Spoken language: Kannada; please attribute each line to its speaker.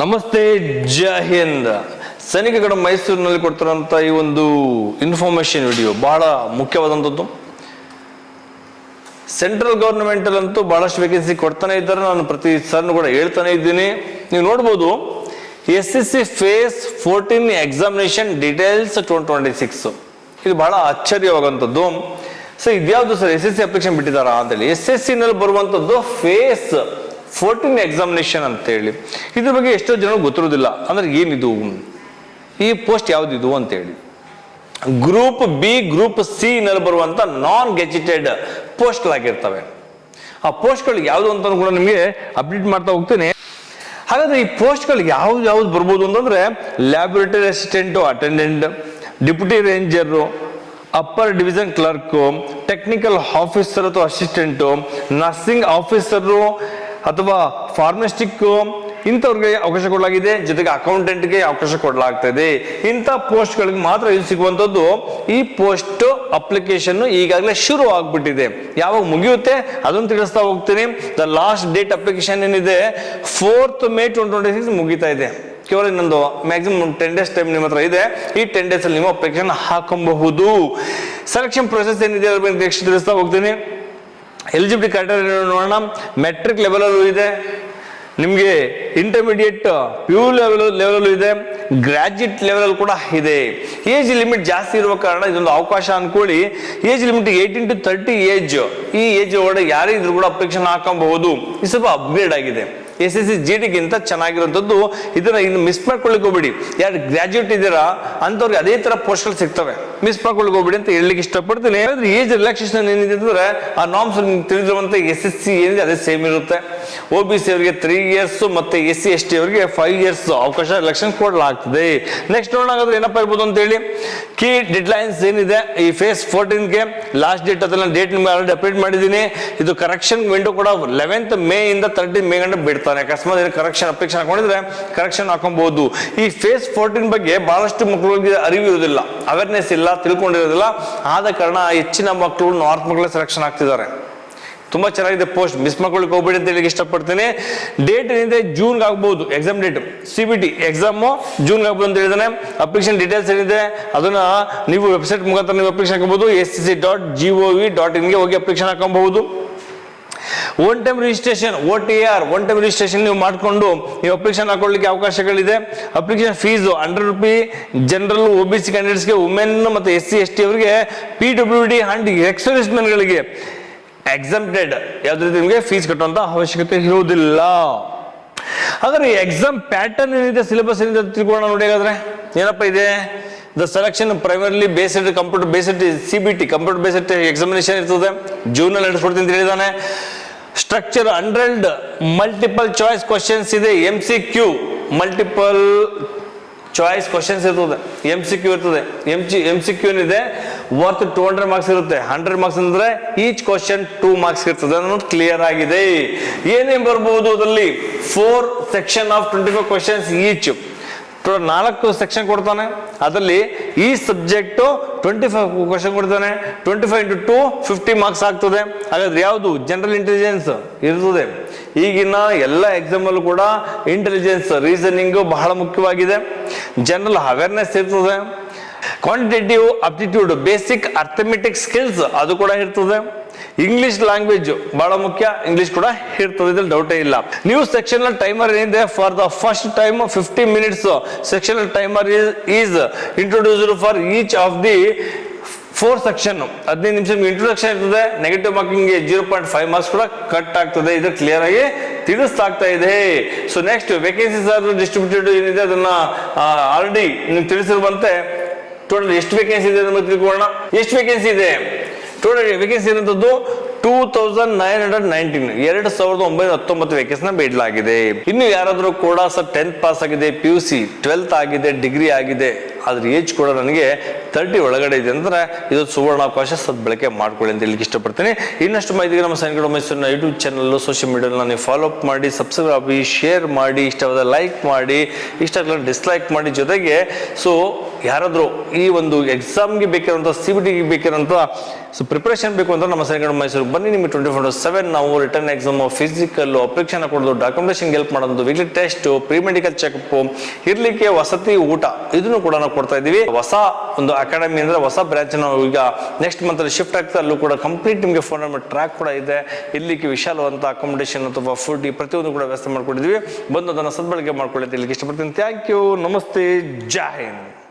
Speaker 1: ನಮಸ್ತೆ, ಜೈ ಹಿಂದ್. ಸೈನಿಕಗಳ ಮೈಸೂರಿನಲ್ಲಿ ಕೊಡ್ತಿರೋಂಥ ಈ ಒಂದು ಇನ್ಫಾರ್ಮೇಶನ್ ವಿಡಿಯೋ ಬಹಳ ಮುಖ್ಯವಾದಂಥದ್ದು. ಸೆಂಟ್ರಲ್ ಗೌರ್ಮೆಂಟಲ್ಲಂತೂ ಬಹಳಷ್ಟು ವೇಕೆನ್ಸಿ ಕೊಡ್ತಾನೆ ಇದ್ದಾರೆ. ನಾನು ಪ್ರತಿ ಸರ್ನು ಕೂಡ ಹೇಳ್ತಾನೆ ಇದ್ದೀನಿ. ನೀವು ನೋಡ್ಬೋದು, SSC ಫೇಸ್ 14 ಎಕ್ಸಾಮಿನೇಷನ್ ಡೀಟೇಲ್ಸ್ 2026. ಇದು ಬಹಳ ಆಶ್ಚರ್ಯವಾಗುವಂಥದ್ದು. ಸೊ ಇದ್ಯಾವುದು ಸರ್ SSC ಅಪ್ಲಿಕೇಶನ್ ಬಿಟ್ಟಿದ್ದಾರಾ ಅಂತೇಳಿ. SSC ನಲ್ಲಿ ಬರುವಂಥದ್ದು ಫೇಸ್ 14 ಎಕ್ಸಾಮಿನೇಷನ್ ಅಂತ ಹೇಳಿ. ಇದ್ರ ಬಗ್ಗೆ ಎಷ್ಟೋ ಜನ ಗೊತ್ತಿರೋದಿಲ್ಲ. ಅಂದ್ರೆ ಏನಿದು, ಈ ಪೋಸ್ಟ್ ಯಾವ್ದಿದು ಅಂತೇಳಿ. ಗ್ರೂಪ್ ಬಿ, ಗ್ರೂಪ್ ಸಿ ನಲ್ಲಿ ಬರುವಂತ ನಾನ್ ಗೆಜೆಟೆಡ್ ಪೋಸ್ಟ್ಗಳಾಗಿರ್ತವೆ. ಆ ಪೋಸ್ಟ್ಗಳು ಯಾವುದು ಅಂತ ಕೂಡ ನಿಮಗೆ ಅಪ್ಡೇಟ್ ಮಾಡ್ತಾ ಹೋಗ್ತೇನೆ. ಹಾಗಾದ್ರೆ ಈ ಪೋಸ್ಟ್ಗಳು ಯಾವ್ದು ಬರ್ಬೋದು ಅಂತಂದ್ರೆ laboratory assistant, attendant, deputy ranger, upper division clerk, technical officer ಅಥವಾ ಅಸಿಸ್ಟೆಂಟು, ನರ್ಸಿಂಗ್ ಆಫೀಸರು ಅಥವಾ ಫಾರ್ಮಸಿಸ್ಟಿಕ್, ಇಂಥವ್ರಿಗೆ ಅವಕಾಶ ಕೊಡಲಾಗಿದೆ. ಜೊತೆಗೆ ಅಕೌಂಟೆಂಟ್ಗೆ ಅವಕಾಶ ಕೊಡಲಾಗ್ತಾ ಇದೆ. ಇಂಥ ಪೋಸ್ಟ್ಗಳಿಗೆ ಮಾತ್ರ ಇದು ಸಿಗುವಂಥದ್ದು. ಈ ಪೋಸ್ಟ್ ಅಪ್ಲಿಕೇಶನ್ ಈಗಾಗಲೇ ಶುರು ಆಗ್ಬಿಟ್ಟಿದೆ. ಯಾವಾಗ ಮುಗಿಯುತ್ತೆ ಅದನ್ನು ತಿಳಿಸ್ತಾ ಹೋಗ್ತೀನಿ. ದ ಲಾಸ್ಟ್ ಡೇಟ್ ಅಪ್ಲಿಕೇಶನ್ ಏನಿದೆ 4th May 2026 ಮುಗಿತಾ ಇದೆ. ಕೇವಲ ಇನ್ನೊಂದು ಮ್ಯಾಕ್ಸಿಮಮ್ 10 days ಟೈಮ್ ನಿಮ್ಮ ಹತ್ರ ಇದೆ. ಈ 10 days ಅಲ್ಲಿ ನೀವು ಅಪ್ಲಿಕೇಶನ್ ಹಾಕಬಹುದು. ಸೆಲೆಕ್ಷನ್ ಪ್ರೊಸೆಸ್ ಏನಿದೆ ಅದ್ರ ಬಗ್ಗೆ ನೆಕ್ಸ್ಟ್ ತಿಳಿಸ್ತಾ ಹೋಗ್ತೀನಿ. ಎಲಿಜಿಬಿಲಿಟಿ ಕ್ರೈಟೀರಿಯಾ ನೋಡೋಣ. ಮೆಟ್ರಿಕ್ ಲೆವೆಲಲ್ಲೂ ಇದೆ, ನಿಮಗೆ ಇಂಟರ್ಮೀಡಿಯೇಟ್ PU ಲೆವೆಲಲ್ಲೂ ಇದೆ, ಗ್ರಾಜ್ಯುಯೇಟ್ ಲೆವೆಲ್ ಕೂಡ ಇದೆ. ಏಜ್ ಲಿಮಿಟ್ ಜಾಸ್ತಿ ಇರುವ ಕಾರಣ ಇದೊಂದು ಅವಕಾಶ ಅನ್ಕೊಳ್ಳಿ. Age limit 18 to 30 age. ಈ ಏಜ್ ಒಳಗಡೆ ಯಾರೇ ಇದ್ರು ಕೂಡ ಅಪ್ಲಿಕೇಶನ್ ಹಾಕಬಹುದು. ಇದು ಸ್ವಲ್ಪ ಅಪ್ಗ್ರೇಡ್ ಆಗಿದೆ. SSC GD ಗಿಂತ ಚೆನ್ನಾಗಿರುವಂಥದ್ದು. ಇದನ್ನ ಇನ್ನು ಮಿಸ್ ಮಾಡ್ಕೊಳ್ಳಿಕ್ಕೆ ಹೋಗ್ಬೇಡಿ. ಯಾರು ಗ್ರಾಜ್ಯುಯೇಟ್ ಇದ್ದೀರಾ ಅಂತವ್ರಿಗೆ ಅದೇ ತರ ಪೋಸ್ಟ್ಗಳು ಸಿಗ್ತವೆ. ಮಿಸ್ ಮಾಡ್ಕೊಳ್ಳಿಕ್ಕೆ ಹೋಗ್ಬೇಡಿ ಅಂತ ಹೇಳಲಿಕ್ಕೆ ಇಷ್ಟಪಡ್ತೀನಿ. ಏಜ್ ರಿಲ್ಯಾಕ್ಸೇಷನ್ ಏನಿದೆ ಅಂದ್ರೆ ಆ ನಾರ್ಮ್ಸ್ ತಿಳಿದಿರುವಂತ SSC ಏನಿದೆ ಅದೇ ಸೇಮ್ ಇರುತ್ತೆ. OBC ಅವರಿಗೆ 3 years ಮತ್ತೆ SC ST ಅವರಿಗೆ 5 years ಅವಕಾಶ ರಿಲ್ಯಾಕ್ಸೇಷನ್ ಕೊಡಲಾಗ್ತದೆ. ನೆಕ್ಸ್ಟ್ ನೋಡೋಣ ಏನಪ್ಪಾ ಇರ್ಬೋದು ಅಂತ ಹೇಳಿ. ಕೀ ಡೆಡ್ ಲೈನ್ಸ್ ಏನಿದೆ ಈ ಫೇಸ್ 14ಗೆ ಲಾಸ್ಟ್ ಡೇಟ್, ಅದನ್ನ ಡೇಟ್ ನಿಮ್ಗೆ ಆಲ್ರೆಡಿ ಅಪ್ಡೇಟ್ ಮಾಡಿದ್ದೀನಿ. ಇದು ಕರೆಕ್ಷನ್ ವಿಂಡೋ ಕೂಡ 11th May ಇಂದ 13th May ಗಂಟೆ ಬಿಡ್ತಾನೆ. ಅಕಸ್ಮಾತ್ ಕರೆಕ್ಷನ್ ಅಪ್ಲಿಕೇಶನ್ ಹಾಕೊಂಡಿದ್ರೆ ಕರೆಕ್ಷನ್ ಹಾಕೊಬಹುದು. ಈ ಫೇಸ್ 14 ಬಗ್ಗೆ ಬಹಳಷ್ಟು ಮಕ್ಕಳಿಗೆ ಅರಿವು ಇರೋದಿಲ್ಲ, ಅವೇರ್ನೆಸ್ ಇಲ್ಲ, ತಿಳ್ಕೊಂಡಿರೋದಿಲ್ಲ. ಆದ ಕಾರಣ ಹೆಚ್ಚಿನ ಮಕ್ಕಳು ನಾರ್ತ್ ಮಕ್ಕಳೇ ಸೆಲೆಕ್ಷನ್ ಆಗ್ತಿದ್ದಾರೆ. ತುಂಬಾ ಚೆನ್ನಾಗಿದೆ ಪೋಸ್ಟ್, ಮಿಸ್ ಮಾಡ್ಕೊಳ್ಳಿಕ್ಕೆ ಹೋಗ್ಬೇಡಿ ಅಂತ ಹೇಳಿ ಇಷ್ಟಪಡ್ತೀನಿ. ಡೇಟ್ ಏನಿದೆ ಜೂನ್ಗೆ ಆಗ್ಬಹುದು. ಎಕ್ಸಾಮ್ ಡೇಟ್ CBT ಎಕ್ಸಾಮ್ ಜೂನ್ಗೆ ಆಗ್ಬೋದು ಅಂತ ಹೇಳಿದಾನೆ. ಅಪ್ಲಿಕೇಶನ್ ಡೀಟೇಲ್ಸ್ ಏನಿದೆ ಅದನ್ನ ನೀವು ವೆಬ್ಸೈಟ್ ಮುಖಾಂತರ ನೀವು ಅಪ್ಲಿಕೇಶನ್ ಹಾಕಬಹುದು. SSC.gov.in ಗೆ ಹೋಗಿ ಅಪ್ಲಿಕೇಶನ್ ಹಾಕಬಹುದು. One time registration OTR one time registration ನೀವು ಮಾಡಿಕೊಂಡು ನೀವು ಅಪ್ಲಿಕೇಶನ್ ಹಾಕೊಳ್ಳಿಕ್ಕೆ ಅವಕಾಶಗಳಿದೆ. ಅಪ್ಲಿಕೇಶನ್ ಫೀಸ್ 100 ರೂಪಾಯಿ. ಜನರಲ್ OBC ಕ್ಯಾಂಡಿಡೇಟ್ಸ್ಗೆ, ವುಮೆನ್ ಮತ್ತೆ SC ST ಅವರಿಗೆ, PWD ಅಂಡ್ ಎಕ್ಸ್ ಗಳಿಗೆ ಎಕ್ಸಮ್ಟೆಡ್ ಯಾವ್ದು ರೀತಿ ನಿಮಗೆ ಫೀಸ್ ಕಟ್ಟುವಂತ ಅವಶ್ಯಕತೆ ಇರುವುದಿಲ್ಲ. ಹಾಗಾದ್ರೆ ಎಕ್ಸಾಮ್ ಪ್ಯಾಟರ್ನ್ ಏನಿದೆ, ಸಿಲೆಬಸ್ ಏನಿದೆ ತಿಳ್ಕೊಳ್ಳೋಣ ನೋಡಿ. ಹಾಗಾದ್ರೆ ಏನಪ್ಪಾ ಇದೆ, the selection primarily based computer based CBT computer based examination ಇರ್ತದೆ. ಜೂನ್ ಅಲ್ಲಿ ನಡೆಸ್ಕೊಡ್ತೀನಿ ಅಂತ ಹೇಳಿದಾನೆ. ಸ್ಟ್ರಕ್ಚರ್ 100 ಮಲ್ಟಿಪಲ್ ಚಾಯ್ಸ್ ಕ್ವಶನ್ಸ್ ಇದೆ. MCQ ಮಲ್ಟಿಪಲ್ ಚಾಯ್ಸ್ ಕ್ವಶನ್ಸ್ ಇರ್ತದೆ. MCQ ಇರ್ತದೆ. MCQ ಏನಿದೆ ವರ್ತ್ 200 ಮಾರ್ಕ್ಸ್ ಇರುತ್ತೆ. 100 ಮಾರ್ಕ್ಸ್ ಅಂದ್ರೆ ಈಚ್ ಕ್ವಶನ್ 2 ಮಾರ್ಕ್ಸ್ ಇರ್ತದೆ. ಅನ್ನೋದು ಕ್ಲಿಯರ್ ಆಗಿದೆ. ಏನೇನ್ ಬರ್ಬಹುದು ಅದರಲ್ಲಿ 4 section of 25 questions each. 4 section ಕೊಡ್ತಾನೆ. ಅದರಲ್ಲಿ ಈ ಸಬ್ಜೆಕ್ಟ್ 25 ಕ್ವಶನ್ ಕೊಡ್ತಾನೆ. 25 into 2 50 ಮಾರ್ಕ್ಸ್ ಆಗ್ತದೆ. ಹಾಗಾದ್ರೆ ಯಾವುದು ಜನರಲ್ ಇಂಟೆಲಿಜೆನ್ಸ್ ಇರ್ತದೆ. ಈಗಿನ ಎಲ್ಲ ಎಕ್ಸಾಮ್ ಅಲ್ಲೂ ಕೂಡ ಇಂಟೆಲಿಜೆನ್ಸ್, ರೀಸನಿಂಗ್ ಬಹಳ ಮುಖ್ಯವಾಗಿದೆ. ಜನರಲ್ ಅವೇರ್ನೆಸ್ ಇರ್ತದೆ. Quantitative aptitude, basic arithmetic skills ಅದು ಕೂಡ ಇರ್ತದೆ. ಇಂಗ್ಲಿಷ್ ಲ್ಯಾಂಗ್ವೇಜ್ ಬಹಳ ಮುಖ್ಯ, ಇಂಗ್ಲಿಷ್ ಕೂಡ ಇರ್ತದೆ, ಇದ್ರಲ್ಲಿ ಡೌಟೇ ಇಲ್ಲ. ನ್ಯೂಸ್ ಸೆಕ್ಷನ್ ಟೈಮರ್ ಏನಿದೆ for the first time 50 minutes section timer is introduced for each of the 4 section. 15 ನಿಮಿಷ ಇಂಟ್ರೊಡಕ್ಷನ್ ಇರ್ತದೆ. ನೆಗೆಟಿವ್ ಮಾರ್ಕಿಂಗ್ 0.5 ಮಾರ್ಕ್ಸ್ ಕೂಡ ಕಟ್ ಆಗ್ತದೆ. ಇದು ಕ್ಲಿಯರ್ ಆಗಿ ತಿಳಿಸ್ತಾಗ್ತಾ ಇದೆ. So next vacancies are distributed ಏನಿದೆ ಅದನ್ನ ಆಲ್ರೆಡಿ ನೀವು ತಿಳಿಸಿರುವಂತೆ ಟೋಟಲ್ ಎಷ್ಟು ವೇಕೆನ್ಸಿ ಇದೆ ನಮಗೆ ತಿಳ್ಕೊಳ್ಳೋಣ. ಎಷ್ಟು ವೇಕೆನ್ಸಿ ಇದೆ? ಟೋಟಲ್ ವೇಕೆನ್ಸಿ ಇರುವಂತದ್ದು 2919 2919 ವೇಕೆನ್ಸಿನ ಬಿಡಲಾಗಿದೆ. ಇನ್ನು ಯಾರಾದ್ರೂ ಕೂಡ ಸರ್ 10th ಪಾಸ್ ಆಗಿದೆ, PUC 12th ಆಗಿದೆ, ಡಿಗ್ರಿ ಆಗಿದೆ, ಅದ್ರ ಏಜ್ ಕೂಡ ನನಗೆ 30 ಒಳಗಡೆ ಇದೆ ಅಂದ್ರೆ ಇದು ಸುವರ್ಣಾವಕಾಶ ಸದ್ಬಳಕೆ ಮಾಡ್ಕೊಳ್ಳಿ ಅಂತ ಹೇಳಿ ಇಷ್ಟಪಡ್ತೀನಿ. ಇನ್ನಷ್ಟು ಮಾಹಿತಿಗೆ ನಮ್ಮ ಸೈನ್ಗಳು ಮೈಸೂರಿನ ಯೂಟ್ಯೂಬ್ ಚಾನಲ್, ಸೋಷಿಯಲ್ ಮೀಡಿಯಾದಲ್ಲಿ ನೀವು ಫಾಲೋ ಅಪ್ ಮಾಡಿ, ಸಬ್ಸ್ಕ್ರೈಬ್ ಆಗಿ, ಶೇರ್ ಮಾಡಿ, ಇಷ್ಟವಾದ ಲೈಕ್ ಮಾಡಿ, ಇಷ್ಟ ಡಿಸ್ಲೈಕ್ ಮಾಡಿ. ಜೊತೆಗೆ ಯಾರಾದರೂ ಈ ಒಂದು ಎಕ್ಸಾಮ್ಗೆ ಬೇಕಿರೋಂಥ CBT ಬೇಕಿರೋಂಥ ಪ್ರಿಪರೇಷನ್ ಬೇಕು ಅಂತ ನಮ್ಮ ಸೈನ್ಗಳು ಮೈಸೂರಿಗೆ ಬನ್ನಿ. ನಿಮಗೆ 24/7 ನಾವು ರಿಟರ್ನ್ ಎಕ್ಸಾಮ್, ಫಿಸಿಕಲ್, ಅಪ್ಲಿಕೇಶನ್ ಕೊಡೋದು, ಡಾಕ್ಯುಮೆಂಟೇಶನ್ ಹೆಲ್ಪ್ ಮಾಡೋದು, weekly test, pre medical checkup, ಇರ್ಲಿಕ್ಕೆ ವಸತಿ, ಊಟ ಇದನ್ನು ಕೂಡ ನಾವು ಕೊಡ್ತಾ ಇದ್ದೀವಿ. ಹೊಸ ಒಂದು ಅಕಾಡೆಮಿ ಅಂದ್ರೆ ಹೊಸ ಬ್ರಾಂಚ್ ನಾವು ಈಗ ನೆಕ್ಸ್ಟ್ ಮಂತ್ ಅಲ್ಲಿ ಶಿಫ್ಟ್ ಆಗ್ತಾ, ಅಲ್ಲೂ ಕೂಡ ಕಂಪ್ಲೀಟ್ ನಿಮಗೆ ಫೋನ್ ನಂಬರ್ ಟ್ರ್ಯಾಕ್ ಕೂಡ ಇದೆ. ಇರ್ಲಿಕ್ಕೆ ವಿಶಾಲವಂತ ಅಕಾಮಿಡೇಷನ್ ಅಥವಾ ಫುಡ್ ಈ ಪ್ರತಿಯೊಂದು ಕೂಡ ವ್ಯವಸ್ಥೆ ಮಾಡ್ಕೊಂಡಿದ್ದೀವಿ. ಬಂದು ಅದನ್ನು ಸದ್ಬಳಕೆ ಮಾಡ್ಕೊಳ್ಳಿ ಅಂತ ಇಷ್ಟಪಡ್ತೀನಿ. ಥ್ಯಾಂಕ್ ಯು, ನಮಸ್ತೆ, ಜೈ ಹಿಂದ್.